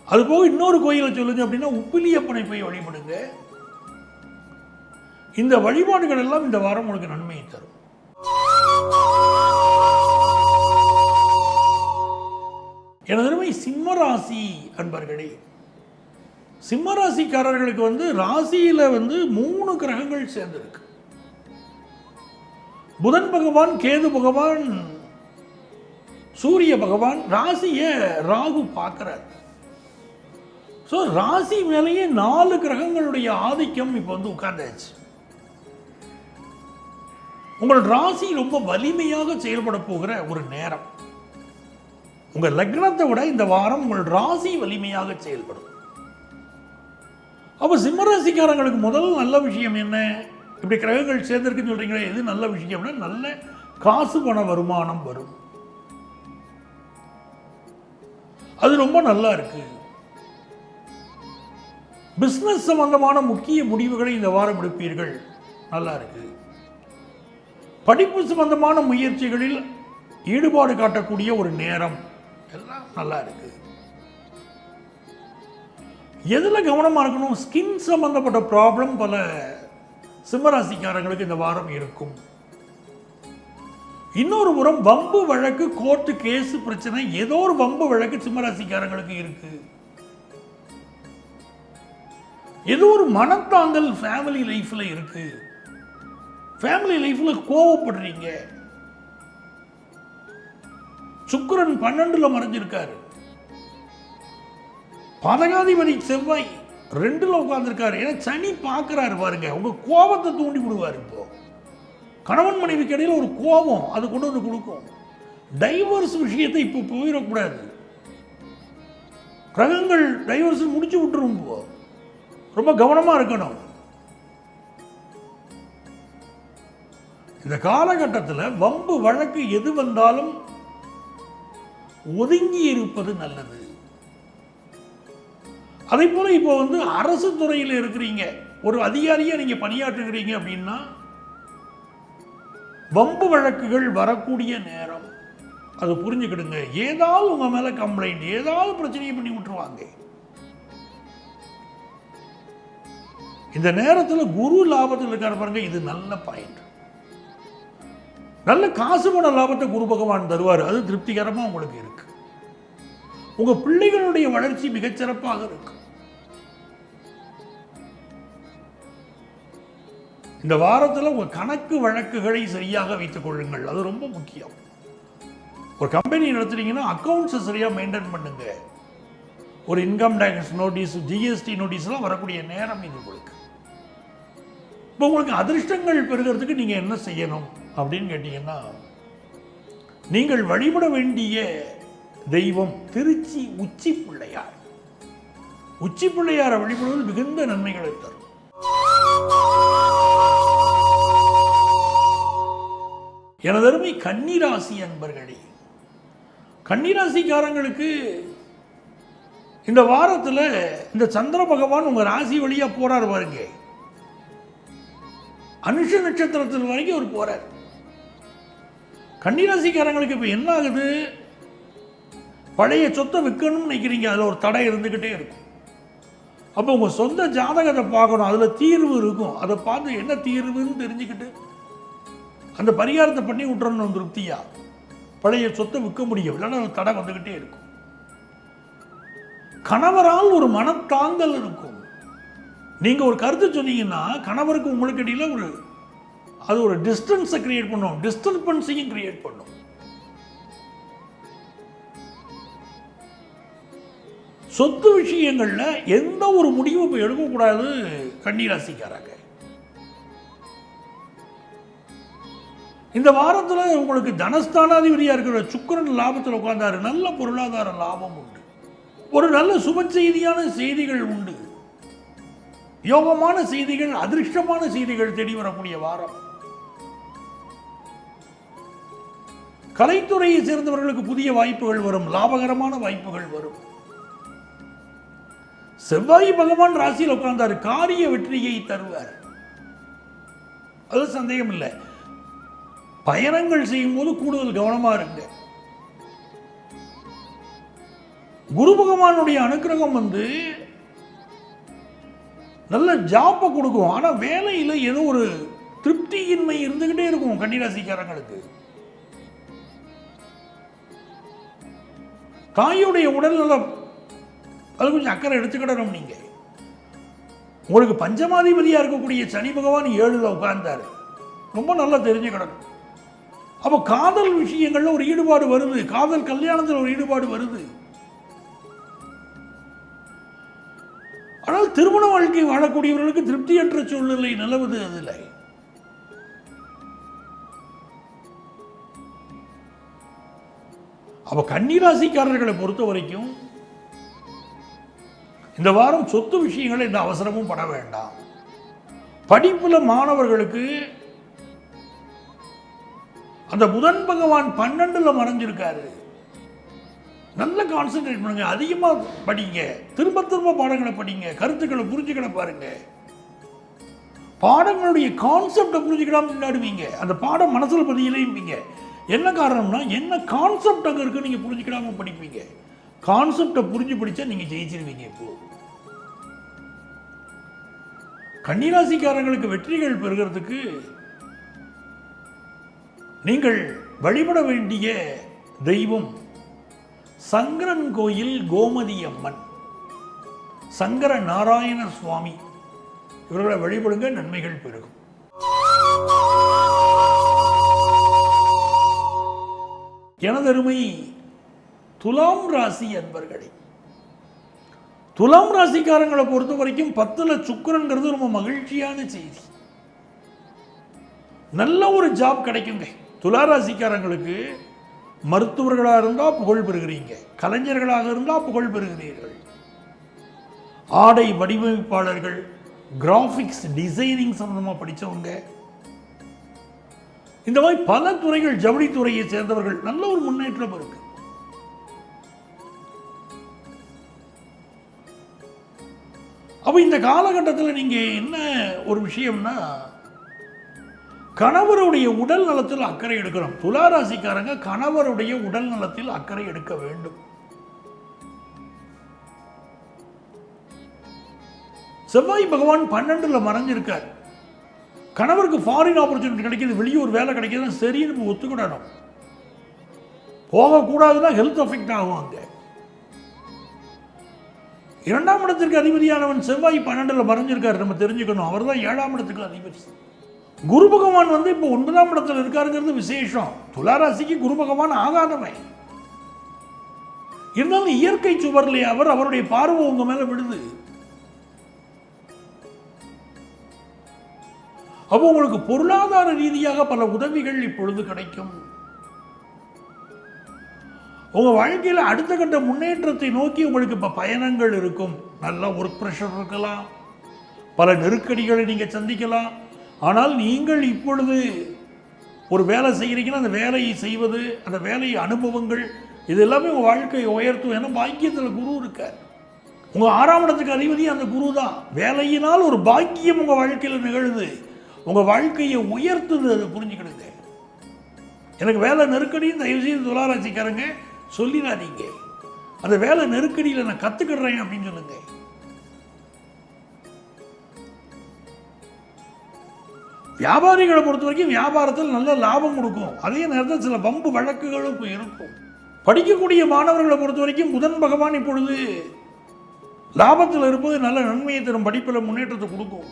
அதுபோக இன்னொரு கோயிலை சொல்லுங்க அப்படின்னா உப்பிலியப்பனை போய் வழிபடுங்க. இந்த வழிபாடுகள் எல்லாம் இந்த வாரம் உங்களுக்கு நன்மையை தரும். எனது சிம்மராசி அன்பர்களே, சிம்மராசிக்காரர்களுக்கு வந்து ராசியில வந்து 3 கிரகங்கள் சேர்ந்திருக்கு. புதன் பகவான், கேது பகவான், சூரிய பகவான். ராசியை ராகு பார்க்கிறார். ஸோ ராசி மேலேயே 4 கிரகங்களுடைய ஆதிக்கம் இப்போ வந்து உட்கார்ந்தாச்சு. உங்கள் ராசி ரொம்ப வலிமையாக செயல்பட போகிற ஒரு நேரம். உங்கள் லக்னத்தை விட இந்த வாரம் உங்கள் ராசி வலிமையாக செயல்படும். அப்போ சிம்மராசிக்காரங்களுக்கு முதல் நல்ல விஷயம் என்ன? இப்படி கிரகங்கள் சேர்ந்திருக்குன்னு சொல்றீங்களே, எது நல்ல விஷயம்னா நல்ல காசு பண வருமானம் வரும். அது ரொம்ப நல்லா இருக்கு. பிஸ்னஸ் சம்பந்தமான முக்கிய முடிவுகளை இந்த வாரம் எடுப்பீர்கள். நல்லா இருக்கு. படிப்பு சம்பந்தமான முயற்சிகளில் ஈடுபாடு காட்டக்கூடிய ஒரு நேரம். எல்லாம் நல்லா இருக்கு. எதுல கவனமா இருக்கணும்? ஸ்கின் சம்பந்தப்பட்ட ப்ராப்ளம் பல சிம்மராசிக்காரங்களுக்கு இந்த வாரம் இருக்கும். இன்னொரு புறம் வம்பு வழக்கு, கோர்ட்டு கேஸ் பிரச்சனை, ஏதோ ஒரு வம்பு வழக்கு சிம்மராசிக்காரங்களுக்கு இருக்கு. ஏதோ ஒரு மனத்தாங்கல் ஃபேமிலி லைஃப்ல இருக்கு. ஃபேமிலி லைஃப்ல கோவப்படுறீங்க. சுக்கிரன் 12ல் மறைஞ்சிருக்காரு. பாதகாதிபதி செவ்வாய் 2ல் உட்கார்ந்துருக்காரு. ஏன்னா சனி பார்க்கிறாரு பாருங்க. உங்க கோபத்தை தூண்டி விடுவார். இப்போ கணவன் மனைவிக்கு இடையில ஒரு கோபம் அது கொண்டு வந்து கொடுக்கும். டைவர்ஸ் விஷயத்தை இப்போ போயிடக்கூடாது. கிரகங்கள் டைவர்ஸ் முடிச்சு விட்டுரும். ரொம்ப கவனமா இருக்கணும். இந்த காலகட்டத்தில் வம்பு வழக்கு எது வந்தாலும் ஒதுங்கி இருப்பது நல்லது. அதே போல இப்போ வந்து அரசு துறையில் இருக்கிறீங்க, ஒரு அதிகாரியா நீங்க பணியாற்றுகிறீங்க அப்படின்னா வம்பு வழக்குகள் வரக்கூடிய நேரம். அது புரிஞ்சுக்கிடுங்க. ஏதாவது உங்க மேல கம்ப்ளைண்ட், ஏதாவது பிரச்சனையை பண்ணி விட்டுருவாங்க. இந்த நேரத்தில் குரு லாபத்தில் இருக்காரு பாருங்க. இது நல்ல பாயிண்ட். நல்ல காசு பண லாபத்தை குரு பகவான் தருவார். அது திருப்திகரமா உங்களுக்கு இருக்கு. உங்க பிள்ளைகளுடைய வளர்ச்சி மிகச்சிறப்பாக இருக்கு. இந்த வாரத்தில் உங்க கணக்கு வழக்குகளை சரியாக வைத்துக் கொள்ளுங்கள். அது ரொம்ப முக்கியம். ஒரு கம்பெனி நடத்துறீங்கன்னா அக்கௌண்ட்ஸை சரியா மெயின்டைன் பண்ணுங்க. ஒரு இன்கம் டேக்ஸ் நோட்டீஸ், ஜிஎஸ்டி நோட்டீஸ்லாம் வரக்கூடிய நேரம் இது உங்களுக்கு. இப்போ உங்களுக்கு அதிர்ஷ்டங்கள் பெறுகிறதுக்கு நீங்க என்ன செய்யணும் அப்படின்னு கேட்டீங்கன்னா, நீங்கள் வழிபட வேண்டிய தெய்வம் திருச்சி உச்சி பிள்ளையார். உச்சி பிள்ளையாரை வழிபடுவது மிகுந்த நன்மைகளை தரும். எனதருமை கன்னிராசி அன்பர்களே, கன்னிராசிக்காரங்களுக்கு இந்த வாரத்தில் இந்த சந்திர பகவான் உங்க ராசி வழியா போறார் பாருங்க. அனுஷ நட்சத்திரத்தில் வரைக்கும் அவர் போறார். கன்னிராசிக்காரங்களுக்கு இப்போ என்ன ஆகுது? பழைய சொத்தை விற்கணும்னு நினைக்கிறீங்க, அதில் ஒரு தடை இருந்துக்கிட்டே இருக்கும். அப்போ உங்கள் சொந்த ஜாதகத்தை பார்க்கணும், அதில் தீர்வு இருக்கும். அதை பார்த்து என்ன தீர்வுன்னு தெரிஞ்சுக்கிட்டு அந்த பரிகாரத்தை பண்ணி விட்டுறணும் திருப்தியா. பழைய சொத்தை விற்க முடியும், இல்லைன்னா ஒரு தடை வந்துக்கிட்டே இருக்கும். கணவரால் ஒரு மனத்தாங்கல் இருக்கும். நீங்கள் ஒரு கருத்து சொன்னீங்கன்னா கணவருக்கு உங்களுக்கு இடையில் அது ஒரு டிஸ்டன்ஸை கிரியேட் பண்ணும், டிஸ்டர்பன்ஸையும் கிரியேட் பண்ணும். சொத்து விஷயங்கள்ல எந்த ஒரு முடிவும் இப்போ எடுக்கக்கூடாது கன்னிராசிக்காரங்க. இந்த வாரத்தில் உங்களுக்கு தனஸ்தானாதிபதியாக இருக்கிற சுக்கிரன் லாபத்தில் உட்கார்ந்தாரு. நல்ல பொருளாதார லாபம் உண்டு, ஒரு நல்ல சுப செய்தியான செய்திகள் உண்டு, யோகமான செய்திகள், அதிர்ஷ்டமான செய்திகள் தேடி வரக்கூடிய வாரம். கலைத்துறையை சேர்ந்தவர்களுக்கு புதிய வாய்ப்புகள் வரும், லாபகரமான வாய்ப்புகள் வரும். செவ்வாய் பகவான் ராசியில் உட்கார்ந்தார், காரிய வெற்றியை தருவார், அது சந்தேகம் இல்லை. பயணங்கள் செய்யும் போது கூடுதல் கவனமா இருங்க. குரு பகவானுடைய அனுக்கிரகம் நல்ல ஜாப்பை கொடுக்கும். ஆனா வேலையில் ஏதோ ஒரு திருப்தியின்மை இருந்துகிட்டே இருக்கும் கன்னிராசிக்காரங்களுக்கு. தாயுடைய உடல்நலம் அது கொஞ்சம் அக்கறை எடுத்துக்கிடணும். நீங்க உங்களுக்கு பஞ்சமாதிபதியா இருக்கக்கூடிய சனி பகவான் 7ல் உட்கார்ந்தாரு, ரொம்ப நல்லா தெரிஞ்சுக்கிடணும். அப்போ காதல் விஷயங்கள்ல ஒரு ஈடுபாடு வருது, காதல் கல்யாணத்தில் ஒரு ஈடுபாடு வருது. ஆனால் திருமண வாழ்க்கை வாழக்கூடியவர்களுக்கு திருப்தியற்ற சூழ்நிலை நிலவுது. அதில் அப்ப கன்னிராசிக்காரர்களை பொறுத்த வரைக்கும் இந்த வாரம் சொத்து விஷயங்களை இந்த அவசரமும் பட வேண்டாம். படிப்புல மாணவர்களுக்கு அந்த புதன் பகவான் 12ல் மறைஞ்சிருக்காரு. நல்ல கான்சென்ட்ரேட் பண்ணுங்க, அதிகமா படிங்க, திரும்ப திரும்ப பாடங்களை படிங்க, கருத்துக்களை புரிஞ்சுக்கிட பாருங்க. பாடங்களுடைய கான்செப்டை புரிஞ்சுக்கிடாம முன்னாடுவீங்க, அந்த பாடம் மனசுல பதியலையும்பீங்க. என்ன காரணம்னா என்ன கான்செப்ட் அங்கே இருக்கு நீங்க புரிஞ்சுக்கிடாம படிப்பீங்க. கான்செப்டை புரிஞ்சு படிச்சா நீங்க ஜெயிச்சிருவீங்க. இப்போ கன்னிராசிக்காரங்களுக்கு வெற்றிகள் பெறுகிறதுக்கு நீங்கள் வழிபட வேண்டிய தெய்வம் சங்கரன் கோயில் கோமதி அம்மன், சங்கர நாராயண சுவாமி, இவர்களை வழிபடுங்க, நன்மைகள் பெருகும். எனதருமை துலாம் ராசி அன்பர்களே, துலாம் ராசிக்காரங்களை பொறுத்த வரைக்கும் 10ல் சுக்கிரன்கிறது ரொம்ப மகிழ்ச்சியான செய்தி. நல்ல ஒரு ஜாப் கிடைக்குங்க. துலா ராசிக்காரங்களுக்கு மருத்துவர்களாக இருந்தால் புகழ் பெறுகிறீங்க, கலைஞர்களாக இருந்தால் புகழ் பெறுகிறீர்கள், ஆடை வடிவமைப்பாளர்கள், கிராஃபிக்ஸ் டிசைனிங் சம்பந்தமாக படித்தவங்க, இந்த மாதிரி பல துறைகள், ஜவுளித்துறையை சேர்ந்தவர்கள் நல்ல ஒரு முன்னேற்றம் இருக்கு. அப்போ இந்த காலகட்டத்தில் நீங்கள் என்ன ஒரு விஷயம்னா கணவருடைய உடல் நலத்தில் அக்கறை எடுக்கணும். துலா ராசிக்காரங்க கணவருடைய உடல் நலத்தில் அக்கறை எடுக்க வேண்டும். செவ்வாய் பகவான் 12ல் மறைஞ்சிருக்கார். கணவருக்கு ஃபாரின் ஆப்பர்ச்சுனிட்டி கிடைக்கிது, வெளியூர் வேலை கிடைக்கிது, சரின்னு ஒத்துக்கிடணும். போகக்கூடாதுன்னா ஹெல்த் அஃபெக்ட் ஆகும். அங்கே 2ஆம் இடத்திற்கு அதிபதியானவன் செவ்வாய் 12ல் மறைஞ்சிருக்காரு, நம்ம தெரிஞ்சுக்கணும். அவர் தான் 7ஆம் இடத்துக்கு அதிபதி. குரு பகவான் இப்போ 9ஆம் இடத்துல இருக்காருங்கிறது விசேஷம். துளாராசிக்கு குரு பகவான் ஆகாதமை இருந்தாலும் இயற்கை சுவர்லே அவருடைய பார்வை உங்க மேல விடுது. அப்போ உங்களுக்கு பொருளாதார ரீதியாக பல உதவிகள் இப்பொழுது கிடைக்கும். உங்க வாழ்க்கையில் அடுத்த கட்ட முன்னேற்றத்தை நோக்கி உங்களுக்கு இப்ப பயணங்கள் இருக்கும். நல்ல ஒர்க் பிரஷர் இருக்கலாம், பல நெருக்கடிகளை நீங்க சந்திக்கலாம். ஆனால் நீங்கள் இப்பொழுது ஒரு வேலை செய்கிறீங்கன்னா அந்த வேலையை செய்வது, அந்த வேலை அனுபவங்கள், இது எல்லாமே உங்கள் வாழ்க்கையை உயர்த்தும். ஏன்னா பாக்கியத்தில் குரு இருக்கார். உங்கள் 6ஆம் இடத்துக்கு அதிபதி அந்த குரு தான். வேலையினால் ஒரு பாக்கியம் உங்கள் வாழ்க்கையில் நிகழுது, உங்கள் வாழ்க்கையை உயர்த்துது. அதை புரிஞ்சுக்கிடுங்க. எனக்கு வேலை நெருக்கடின்னு தயவுசெய்து துளாராசிக்காரங்க சொல்லிடாதீங்க. அந்த வேலை நெருக்கடியில் நான் கற்றுக்கிடுறேன் அப்படின்னு சொல்லுங்க. வியாபாரிகளை பொறுத்த வரைக்கும் வியாபாரத்தில் நல்ல லாபம் கொடுக்கும். அதே நேரத்தில் சில வம்பு வழக்குகளும் இருக்கும். படிக்கக்கூடிய மாணவர்களை பொறுத்த வரைக்கும் புதன் பகவான் இப்பொழுது லாபத்தில் இருப்பது நல்ல நன்மையை தரும், படிப்பில் முன்னேற்றத்தை கொடுக்கும்.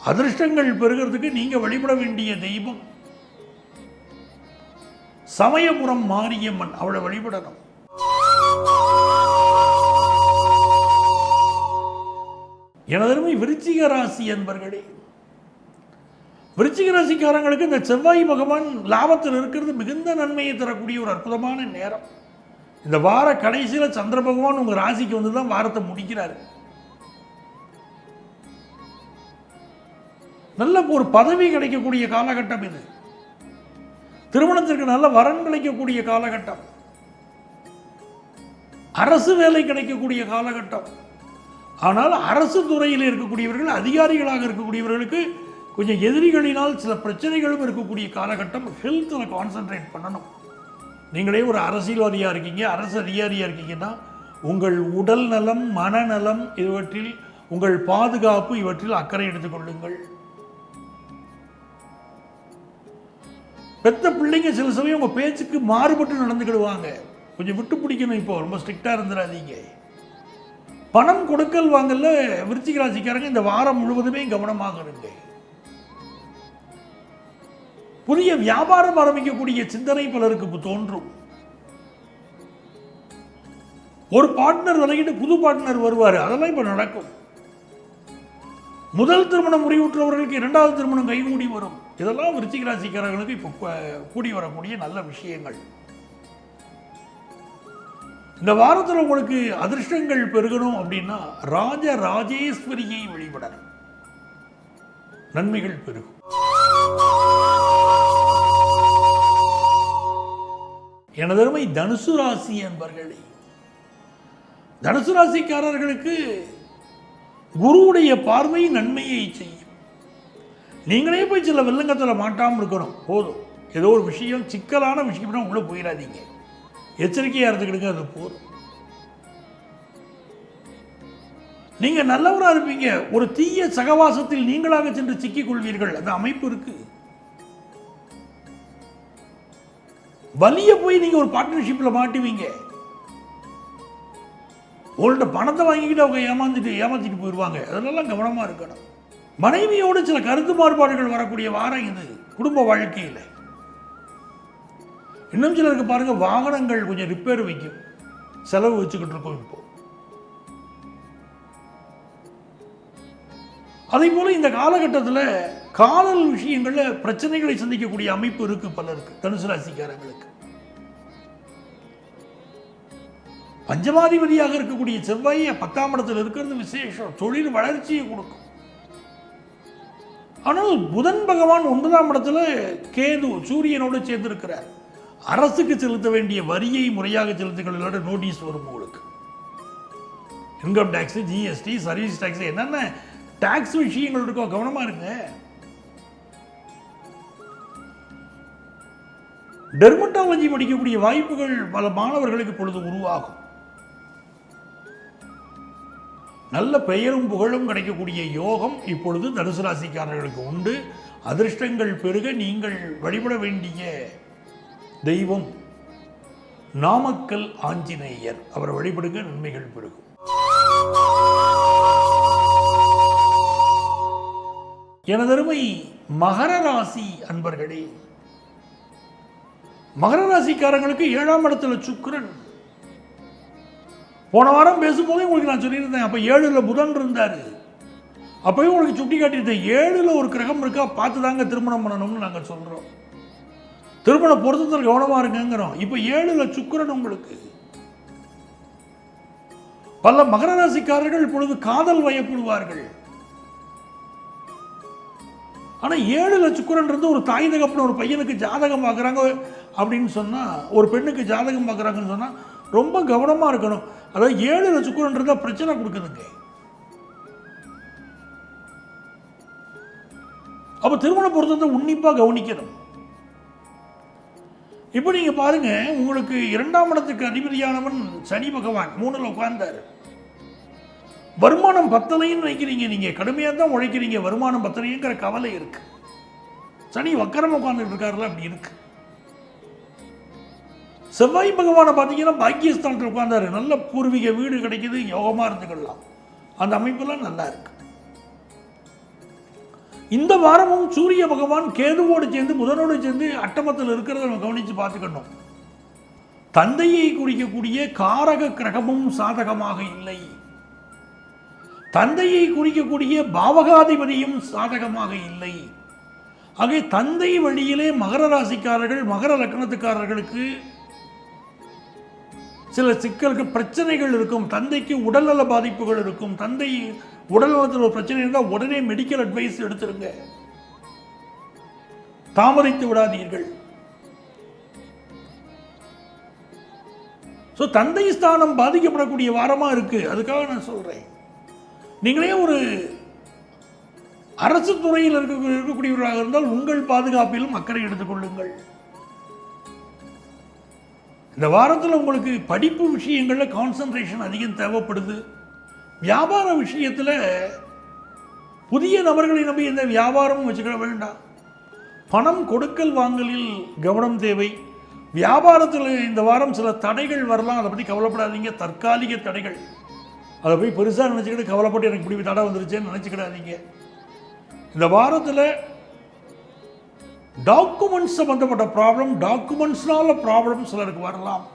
அதிர்ஷ்டங்கள் பெறுகிறதுக்கு நீங்க வழிபட வேண்டிய தெய்வம் சமயபுரம் மாரியம்மன், அவளை வழிபடணும். எனதருமை விருச்சிக ராசி என்பர்களே, விருச்சிக ராசிக்காரங்களுக்கு இந்த செவ்வாய் பகவான் லாபத்தில் இருக்கிறது மிகுந்த நன்மையை தரக்கூடிய ஒரு அற்புதமான நேரம். இந்த வார கடைசியில் சந்திர பகவான் உங்க ராசிக்கு வந்து தான் வாரத்தை முடிக்கிறாரு. நல்ல ஒரு பதவி கிடைக்கக்கூடிய காலகட்டம் இது. திருமணத்திற்கு நல்ல வரன் கிடைக்கக்கூடிய காலகட்டம், அரசு வேலை கிடைக்கக்கூடிய காலகட்டம். ஆனால் அரசு துறையில் இருக்கக்கூடியவர்கள், அதிகாரிகளாக இருக்கக்கூடியவர்களுக்கு கொஞ்சம் எதிரிகளினால் சில பிரச்சனைகளும் இருக்கக்கூடிய காலகட்டம். ஹெல்த்தில் கான்சென்ட்ரேட் பண்ணணும். நீங்களே ஒரு அரசியல்வாதியாக இருக்கீங்க, அரசு அதிகாரியாக இருக்கீங்கன்னா உங்கள் உடல் நலம், மனநலம், இவற்றில் உங்கள் பாதுகாப்பு, இவற்றில் அக்கறை எடுத்துக்கொள்ளுங்கள். பெத்த பிள்ளைங்க சில சமயம் உங்கள் பேச்சுக்கு மாறுபட்டு நடந்துக்கிடுவாங்க, கொஞ்சம் விட்டு பிடிக்கணும். இப்போ ரொம்ப ஸ்ட்ரிக்டாக இருந்துடாதீங்க. பணம் கொடுக்கல் வாங்கல விருச்சிக ராசிக்காரங்க இந்த வாரம் முழுவதுமே கவனமாக இருங்க. புதிய வியாபாரம் ஆரம்பிக்கக்கூடிய சிந்தனை பலருக்கு தோன்றும். ஒரு பார்ட்னர் விலகிட்டு புது பார்ட்னர் வருவார், அதெல்லாம் இப்ப நடக்கும். முதல் திருமணம் முடிவுற்றவர்களுக்கு இரண்டாவது திருமணம் கைகூடி வரும். இதெல்லாம் விருச்சிக ராசிக்காரர்களுக்கு இப்போ கூடி வரக்கூடிய நல்ல விஷயங்கள். இந்த வாரத்தில் உங்களுக்கு அதிர்ஷ்டங்கள் பெருகணும் அப்படின்னா ராஜ ராஜேஸ்வரியை வழிபடணும், நன்மைகள் பெருகும். எனதருமை தனுசு ராசி என்பர்களே, தனுசு ராசிக்காரர்களுக்கு குருவுடைய பார்வை நன்மையை செய்யும். நீங்களே போய் சில வெள்ளங்கத்தில் மாட்டாமல் இருக்கணும். போதும், ஏதோ ஒரு விஷயம் சிக்கலான விஷயம்னா உள்ள போயிடாதீங்க, எச்சரிக்கையாக இருந்துக்கிடுங்க, அது போதும். நீங்க நல்லவராக இருப்பீங்க. ஒரு தீய சகவாசத்தில் நீங்களாக சென்று சிக்கிக் கொள்வீர்கள், அந்த அமைப்பு இருக்கு. வலிய போய் நீங்க ஒரு பார்ட்னர்ஷிப்ல மாட்டுவீங்க. உங்கள்ட்ட பணத்தை வாங்கிக்கிட்டு அவங்க ஏமாத்திட்டு போயிடுவாங்க. அதெல்லாம் கவனமா இருக்கணும். மனைவியோடு சில கருத்து மாறுபாடுகள் வரக்கூடிய வாரம் இது குடும்ப வாழ்க்கையில். இன்னும் சிலருக்கு பாருங்க, வாகனங்கள் கொஞ்சம் ரிப்பேர் வைக்கும், செலவு வச்சுக்கிட்டு இருக்கோம் இப்போ. அதே போல இந்த காலகட்டத்தில் காதல் விஷயங்கள்ல பிரச்சனைகளை சந்திக்கக்கூடிய அமைப்பு இருக்கு பலருக்கு. தனுசு ராசிக்காரங்களுக்கு பஞ்சமாதிபதியாக இருக்கக்கூடிய செவ்வாய் 10ஆம் இடத்தில் இருக்கிறது விசேஷம், தொழில் வளர்ச்சியை கொடுக்கும். ஆனால் புதன் பகவான் 9ஆம் இடத்துல கேது சூரியனோடு சேர்ந்திருக்கிறார். அரசுக்கு செலுத்த வேண்டிய வரியை முறையாக செலுத்துங்கள், நோட்டீஸ் வரும் உங்களுக்கு. Income tax, GST, service tax, என்னென்ன டாக்ஸ் விஷயங்கள் இருக்கோ கவனமா இருங்க. டெர்மட்டாலஜி படிக்கக்கூடிய வாய்ப்புகள் பல மாணவர்களுக்கு இப்பொழுது உருவாகும். நல்ல பெயரும் புகழும் கிடைக்கக்கூடிய யோகம் இப்பொழுது தனுசு ராசிக்காரர்களுக்கு உண்டு. அதிர்ஷ்டங்கள் பெருக நீங்கள் வழிபட வேண்டிய தெய்வம் நாமக்கல் ஆஞ்சநேயர், அவரை வழிபடுங்க, நன்மைகள் பெருகும். எனதருமை மகர ராசி அன்பர்களே, மகர ராசிக்காரங்களுக்கு 7ஆம் இடத்துல சுக்கிரன். போன வாரம் பேசும்போதே உங்களுக்கு நான் சொல்லியிருந்தேன், அப்ப 7ல் புதன் இருந்தாரு. அப்பயும் உங்களுக்கு சுட்டி காட்டியிருந்தேன், 7ல் ஒரு கிரகம் இருக்கா, பார்த்து தாங்க திருமணம் பண்ணணும்னு நாங்கள் சொல்றோம். திருமண பொருத்தத்தில் கவனமா இருக்குங்கிறோம். இப்ப 7ல் சுக்கிரன் உங்களுக்கு. பல மகர ராசிக்காரர்கள் இப்பொழுது காதல் வயப்படுவார்கள். ஆனா 7ல் சுக்கிரன் இருந்து ஒரு தாய் தகப்பன ஒரு பையனுக்கு ஜாதகம் பார்க்குறாங்க அப்படின்னு சொன்னா, ஒரு பெண்ணுக்கு ஜாதகம் பார்க்குறாங்கன்னு சொன்னா ரொம்ப கவனமா இருக்கணும். அதாவது 7ல் சுக்கிரன் இருந்தா பிரச்சனை கொடுக்குதுங்க. அப்ப திருமண பொருத்தத்தை உன்னிப்பா கவனிக்கணும். இப்ப நீங்க பாருங்க, உங்களுக்கு 2ஆம் இடத்துக்கு அதிபதியானவன் சனி பகவான் 3ல் உட்கார்ந்தாரு. வருமானம் பத்தலைன்னு நினைக்கிறீங்க, நீங்க கடுமையா தான் உழைக்கிறீங்க, வருமானம் பத்தலைங்கிற கவலை இருக்கு. சனி வக்கரம் உட்கார்ந்துட்டு இருக்காருல, அப்படி இருக்கு. செவ்வாய் பகவானை பார்த்தீங்கன்னா பாக்கியஸ்தானத்தில் உட்கார்ந்தாரு, நல்ல பூர்வீக வீடு கிடைக்குது, யோகமாக இருந்துக்கலாம். அந்த அமைப்பெல்லாம் நல்லா இருக்கு. இந்த வாரமும் சூரிய பகவான் கேதுவோடு சேர்ந்து புதனோடு சேர்ந்து அட்டமத்தில் இருக்கிறத நம்ம கவனித்து பார்த்துக்கணும். தந்தையை குறிக்கக்கூடிய காரக கிரகமும் சாதகமாக இல்லை, தந்தையை குறிக்கக்கூடிய பாவகாதிபதியும் சாதகமாக இல்லை. ஆகவே தந்தை வழியிலே மகர ராசிக்காரர்கள், மகர லக்னத்துக்காரர்களுக்கு சில சிக்கலுக்கு பிரச்சனைகள் இருக்கும். தந்தைக்கு உடல்நல பாதிப்புகள் இருக்கும். தந்தை உடல்நலத்தில் ஒரு பிரச்சனை இருந்தால் உடனே மெடிக்கல் அட்வைஸ் எடுத்துருங்க, தாமதித்து விடாதீர்கள். ஸோ தந்தை ஸ்தானம் பாதிக்கப்படக்கூடிய வாரமாக இருக்கு. அதுக்காக நான் சொல்றேன், நீங்களே ஒரு அரசு துறையில் இருக்கக்கூடியவர்களாக இருந்தால் உங்கள் பாதுகாப்பிலும் அக்கறை எடுத்துக்கொள்ளுங்கள். இந்த வாரத்தில் உங்களுக்கு படிப்பு விஷயங்களில் கான்சன்ட்ரேஷன் அதிகம் தேவைப்படுது. வியாபார விஷயத்தில் புதிய நபர்களை நம்பி எந்த வியாபாரமும் வச்சுக்கிட வேண்டாம். பணம் கொடுக்கல் வாங்கலில் கவனம் தேவை. வியாபாரத்தில் இந்த வாரம் சில தடைகள் வரலாம், அதை பற்றி கவலைப்படாதீங்க. தற்காலிக தடைகள், அதை போய் பெருசாக நினச்சிக்கிட்டு கவலைப்பட்டு எனக்கு இப்படி தடை வந்துருச்சேன்னு நினச்சிக்கிடாதீங்க. இந்த வாரத்தில் டாக்குமெண்ட்ஸ் சம்பந்தப்பட்ட ப்ராப்ளம், டாக்குமெண்ட்ஸ்னால ப்ராப்ளம் சிலருக்கு வரலாம்.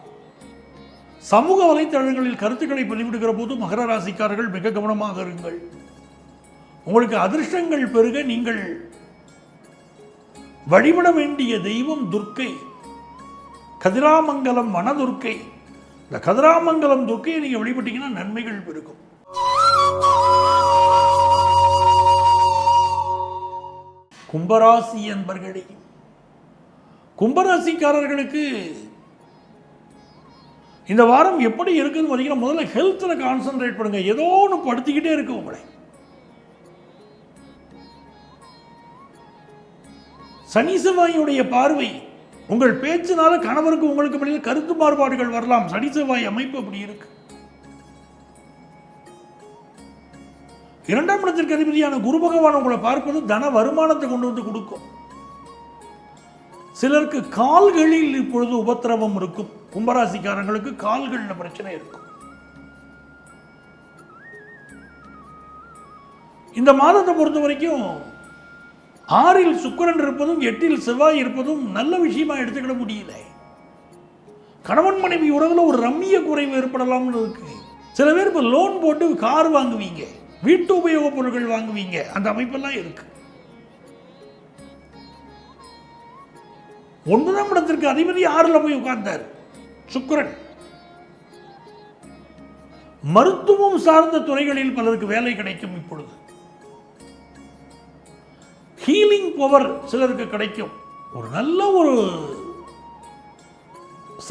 சமூக வலைத்தளங்களில் கருத்துக்களை பதிவிடுகிற போது மகர ராசிக்காரர்கள் மிக கவனமாக இருங்கள். உங்களுக்கு அதிர்ஷ்டங்கள் பெருக நீங்கள் வழிபட வேண்டிய தெய்வம் துர்க்கை, கதிராமங்கலம் வனதுர்க்கை. இந்த கதிராமங்கலம் துர்க்கையை நீங்க வழிபட்டீங்கன்னா நன்மைகள் பெருகும். கும்பராசி என்பர்களே, கும்பராசிக்காரர்களுக்கு இந்த வாரம் எப்படி இருக்குன்னு பார்த்தீங்கன்னா, முதல்ல ஹெல்த்தில் கான்சென்ட்ரேட் பண்ணுங்க. ஏதோ ஒன்று படுத்திக்கிட்டே இருக்கு உங்களை. சனி செவ்வாயுடைய பார்வை உங்கள் பேச்சினால கணவருக்கு உங்களுக்கு இடையில் கருத்து மாறுபாடுகள் வரலாம். சனி செவ்வாய் அமைப்பு அப்படி இருக்கு. இரண்டாம் இடத்திற்கு அதிபதியான குரு பகவான் உங்களை பார்ப்பது தன வருமானத்தை கொண்டு வந்து கொடுக்கும். சிலருக்கு கால்களில் இப்பொழுது உபத்திரவம் இருக்கும். கும்பராசிக்காரங்களுக்கு கால்களில் பிரச்சனை இருக்கும். இந்த மாதத்தை பொறுத்த வரைக்கும் 6இல் சுக்கிரன் இருப்பதும் 8இல் செவ்வாய் இருப்பதும் நல்ல விஷயமா எடுத்துக்கிட முடியல. கணவன் மனைவி உறவுல ஒரு ரம்மிய குறைவு ஏற்படலாம்னு இருக்கு. சில பேர் இப்ப லோன் போட்டு கார் வாங்குவீங்க, வீட்டு உபயோக பொருட்கள் வாங்குவீங்க, அந்த அமைப்பெல்லாம் இருக்கு. 9ஆம் இடத்திற்கு அதிபதி 6ல் போய் உட்கார்ந்தார் சுக்கிரன். மருத்துவம் சார்ந்த துறைகளில் பலருக்கு வேலை கிடைக்கும். இப்பொழுது ஹீலிங் பவர் சிலருக்கு கிடைக்கும். ஒரு நல்ல ஒரு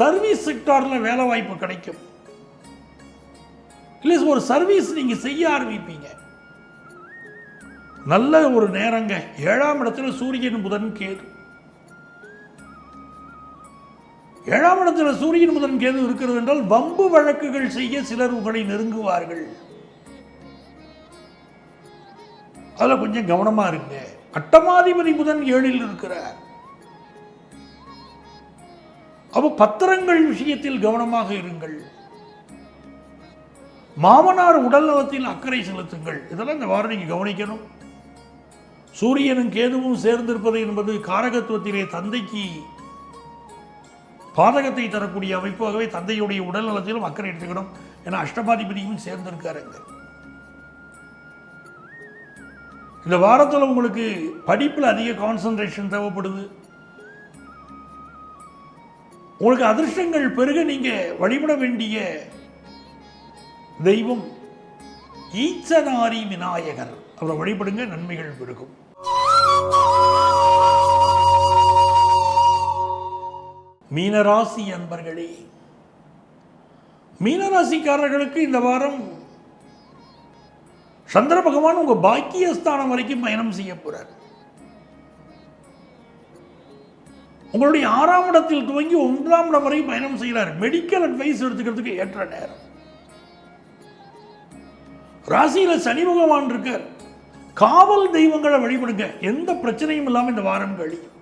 சர்வீஸ் செக்டார்ல வேலை வாய்ப்பு கிடைக்கும். இல்லை, ஒரு சர்வீஸ் நீங்க செய்ய ஆரம்பிப்பீங்க. நல்ல ஒரு நேரங்க. 7ஆம் இடத்துல சூரியன் புதன் கேது. 7ஆம் இடத்துல சூரியன் புதன் கேது இருக்கிறது என்றால் வம்பு வழக்குகள் செய்ய சிலர் உங்களை நெருங்குவார்கள். அதுல கொஞ்சம் கவனமா இருங்க. அட்டமாதிபதி புதன் 7இல் இருக்கிறார். அப்ப பத்திரங்கள் விஷயத்தில் கவனமாக இருங்கள். மாமனார் உடல் நலத்தில் அக்கறை செலுத்துங்கள். இதெல்லாம் இந்த வாரம் நீங்க கவனிக்கணும். சூரியனும் கேதுவும் சேர்ந்திருப்பது என்பது காரகத்துவத்திலே தந்தைக்கு பாதகத்தை தரக்கூடிய அமைப்பாகவே தந்தையுடைய உடல் நலத்திலும் அக்கறை எடுத்துக்கணும். ஏன்னா அஷ்டமாதிபதியும் சேர்ந்திருக்காருங்க. இந்த வாரத்தில் உங்களுக்கு படிப்பில் அதிக கான்சன்ட்ரேஷன் தேவைப்படுது. உங்களுக்கு அதிர்ஷ்டங்கள் பெருக நீங்க வழிபட வேண்டிய தெய்வம் ஈச்சனாரி விநாயகர். அவரை வழிபடுங்க, நன்மைகள் பெருகும். மீனராசி அன்பர்களே, மீனராசிக்காரர்களுக்கு இந்த வாரம் சந்திர பகவான் உங்க பாக்கியஸ்தானம் வரைக்கும் பயணம் செய்ய போறார். உங்களுடைய 6ஆம் இடத்தில் துவங்கி 9ஆம் இடம் வரை பயணம் செய்கிறார். மெடிக்கல் அட்வைஸ் எடுத்துக்கிறதுக்கு ஏற்ற நேரம். ராசியில சனி பகவான் இருக்கார். காவல் தெய்வங்களை வழிபடுங்க, எந்த பிரச்சனையும் இல்லாமல் இந்த வாரம் கழியும்.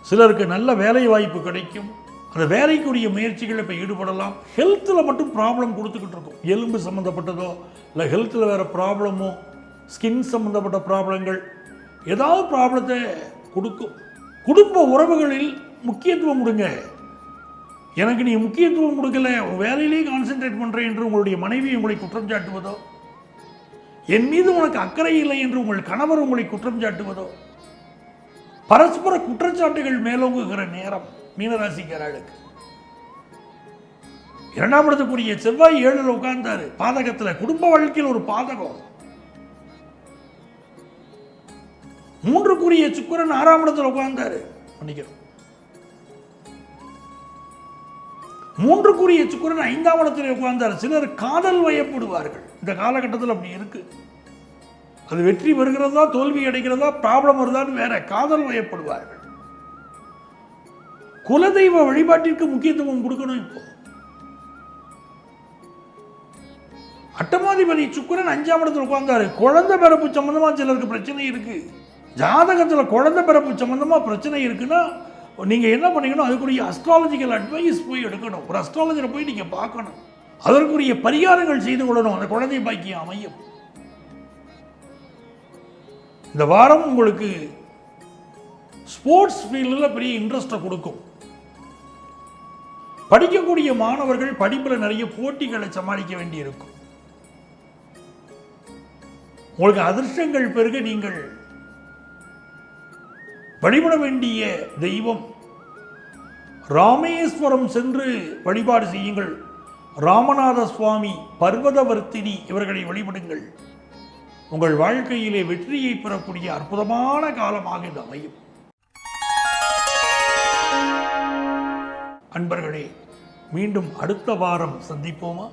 சிலருக்கு நல்ல வேலை வாய்ப்பு கிடைக்கும். அந்த வேலைக்குரிய முயற்சிகள் இப்போ ஈடுபடலாம். ஹெல்த்தில் மட்டும் ப்ராப்ளம் கொடுத்துக்கிட்டு இருக்கும். எலும்பு சம்மந்தப்பட்டதோ இல்லை ஹெல்த்தில் வேறு ப்ராப்ளமோ, ஸ்கின் சம்மந்தப்பட்ட ப்ராப்ளங்கள் ஏதாவது ப்ராப்ளத்தை கொடுக்கும். குடும்ப உறவுகளில் முக்கியத்துவம் கொடுங்க. எனக்கு நீ முக்கியத்துவம் கொடுக்கல, உன் வேலையிலேயே கான்சென்ட்ரேட் பண்ணுறேன் என்று உங்களுடைய மனைவி உங்களை குற்றம் சாட்டுவதோ, என் மீது உனக்கு அக்கறை இல்லை என்று உங்கள் கணவர் உங்களை குற்றம் சாட்டுவதோ, பரஸ்பர குற்றச்சாட்டுகள் மேலோங்குகிற நேரம் மீனராசிக்காரர்களுக்கு. 2ஆம் இடத்துக்குரிய செவ்வாய் 7ல் உட்கார்ந்தாரு பாதகத்தில். குடும்ப வாழ்க்கையில் ஒரு பாதகம். 3க்குரிய சுக்கிரன் 6ஆம் இடத்தில் உட்கார்ந்தாரு. மன்னிக்கிறோம், 3க்குரிய சுக்கிரன் 5ஆம் இடத்தில் உட்கார்ந்தாரு. சிலர் காதல் வயப்படுவார்கள். இந்த காலகட்டத்தில் அப்படி இருக்கு. அது வெற்றி வருகிறதா தோல்வி அடைகிறதா ப்ராப்ளம் வருதான்னு வேற. காதல் வயப்படுவார்கள். குலதெய்வ வழிபாட்டிற்கு முக்கியத்துவம் கொடுக்கணும். இப்போ அட்டமாதிபதி சுக்கிரன் 5ஆம் இடத்தில் உட்கார்ந்தாரு. குழந்தை பிறப்பு சம்பந்தமா சிலருக்கு பிரச்சனை இருக்கு. ஜாதகத்தில் குழந்தை பிறப்பு சம்பந்தமா பிரச்சனை இருக்குன்னா நீங்க என்ன பண்ணீங்கன்னா அதுக்குரிய அஸ்ட்ராலஜிக்கல் அட்வைஸ் போய் எடுக்கணும். ஒரு அஸ்ட்ராலஜரை போய் நீங்க பார்க்கணும். அதற்குரிய பரிகாரங்கள் செய்து கொள்ளணும். அந்த குழந்தை பாக்கியம் அமையும். இந்த வாரம் உங்களுக்கு ஸ்போர்ட்ஸ் ஃபீல்டில் பெரிய இன்ட்ரெஸ்ட்டை கொடுக்கும். படிக்கக்கூடிய மாணவர்கள் படிப்பில் நிறைய போட்டிகளை சமாளிக்க வேண்டியிருக்கும். உங்களுக்கு அதிர்ஷ்டங்கள் பெருக நீங்கள் வழிபட வேண்டிய தெய்வம் ராமேஸ்வரம் சென்று வழிபாடு செய்யுங்கள். ராமநாத சுவாமி, பர்வதவர்த்தினி இவர்களை வழிபடுங்கள். உங்கள் வாழ்க்கையிலே வெற்றியை பெறக்கூடிய அற்புதமான காலமாக இது அமையும். அன்பர்களே, மீண்டும் அடுத்த வாரம் சந்திப்போமா?